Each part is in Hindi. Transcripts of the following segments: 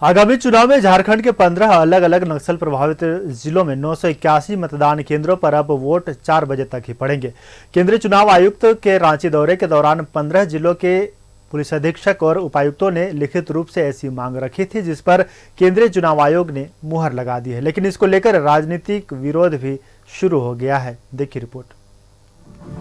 आगामी चुनाव में झारखंड के 15 अलग अलग नक्सल प्रभावित जिलों में 981 मतदान केंद्रों पर अब वोट 4 बजे तक ही पड़ेंगे। केंद्रीय चुनाव आयुक्त के रांची दौरे के दौरान 15 जिलों के पुलिस अधीक्षक और उपायुक्तों ने लिखित रूप से ऐसी मांग रखी थी, जिस पर केंद्रीय चुनाव आयोग ने मुहर लगा दी है। लेकिन इसको लेकर राजनीतिक विरोध भी शुरू हो गया है। देखिए रिपोर्ट।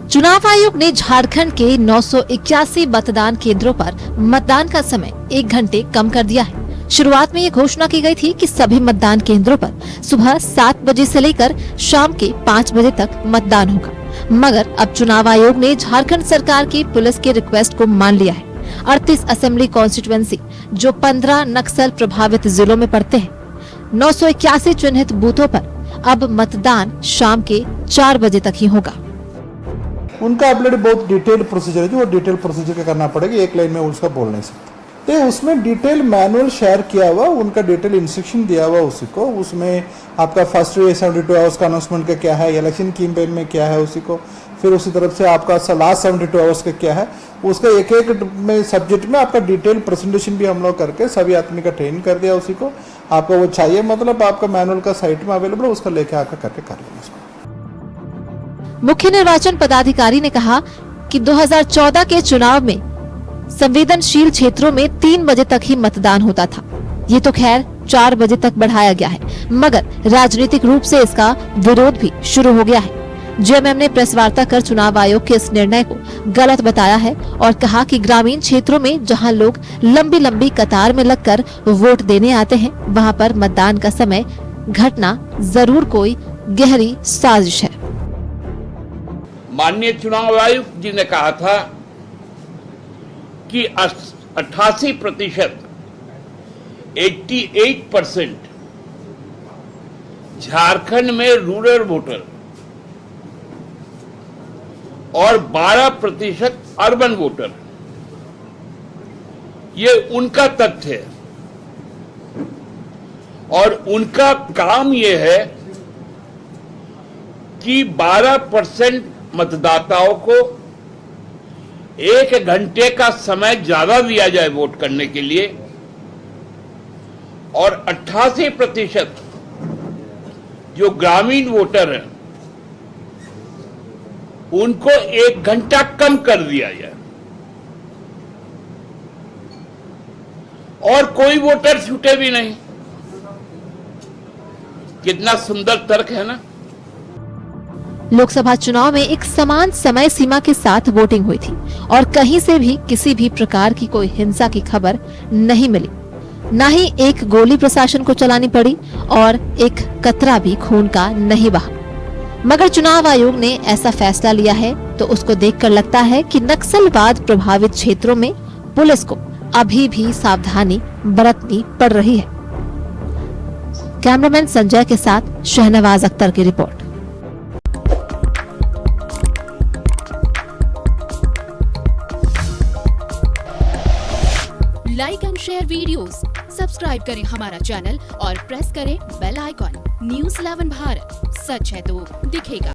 चुनाव आयोग ने झारखंड के 981 मतदान केंद्रों पर मतदान का समय 1 घंटे कम कर दिया है। शुरुआत में ये घोषणा की गई थी कि सभी मतदान केंद्रों पर सुबह 7 बजे से लेकर शाम के 5 बजे तक मतदान होगा, मगर अब चुनाव आयोग ने झारखंड सरकार की पुलिस के रिक्वेस्ट को मान लिया है। 38 असेंबली कॉन्स्टिट्यूएंसी जो 15 नक्सल प्रभावित जिलों में पड़ते हैं, 981 चिन्हित बूथों पर अब मतदान शाम के 4 बजे तक ही होगा। उनका ऑलरेडी बहुत डिटेल प्रोसीजर है, जो डिटेल प्रोसीजर का करना पड़ेगा, एक लाइन में उसका बोल नहीं सकते। तो उसमें डिटेल मैनुअल शेयर किया हुआ, उनका डिटेल इंस्ट्रक्शन दिया हुआ उसी को। उसमें आपका फर्स्ट 72 आवर्स का अनाउंसमेंट का क्या है, इलेक्शन कैंपेन में क्या है उसी को, फिर उसी तरफ से आपका लास्ट 72 आवर्स का क्या है, उसका एक एक में सब्जेक्ट में आपका डिटेल प्रेजेंटेशन भी हम लोग करके सभी आदमी का ट्रेन कर दिया उसी को। आपको वो चाहिए मतलब आपका मैनुअल का साइट में अवेलेबल है, उसका लेके आकर करके कर लेना उसको। मुख्य निर्वाचन पदाधिकारी ने कहा कि 2014 के चुनाव में संवेदनशील क्षेत्रों में 3 बजे तक ही मतदान होता था। ये तो खैर 4 बजे तक बढ़ाया गया है, मगर राजनीतिक रूप से इसका विरोध भी शुरू हो गया है। जेएमएम ने प्रेस वार्ता कर चुनाव आयोग के इस निर्णय को गलत बताया है और कहा कि ग्रामीण क्षेत्रों में जहां लोग लंबी लंबी कतार में लगकर वोट देने आते हैं, वहां पर मतदान का समय घटना जरूर कोई गहरी साजिश है। माननीय चुनाव आयुक्त जी ने कहा था कि 88% 88% झारखंड में रूरल वोटर और 12% अर्बन वोटर, ये उनका तथ्य है। और उनका काम ये है कि 12% मतदाताओं को 1 घंटे का समय ज्यादा दिया जाए वोट करने के लिए, और 88% जो ग्रामीण वोटर हैं उनको 1 घंटा कम कर दिया जाए, और कोई वोटर छूटे भी नहीं। कितना सुंदर तर्क है ना। लोकसभा चुनाव में एक समान समय सीमा के साथ वोटिंग हुई थी और कहीं से भी किसी भी प्रकार की कोई हिंसा की खबर नहीं मिली, न ही एक गोली प्रशासन को चलानी पड़ी और एक कतरा भी खून का नहीं बहा। मगर चुनाव आयोग ने ऐसा फैसला लिया है तो उसको देखकर लगता है कि नक्सलवाद प्रभावित क्षेत्रों में पुलिस को अभी भी सावधानी बरतनी पड़ रही है। कैमरामैन संजय के साथ शहनवाज अख्तर की report. Like and share videos, subscribe करें हमारा चैनल और प्रेस करें बेल आइकॉन। न्यूज़ 11 भारत, सच है तो दिखेगा।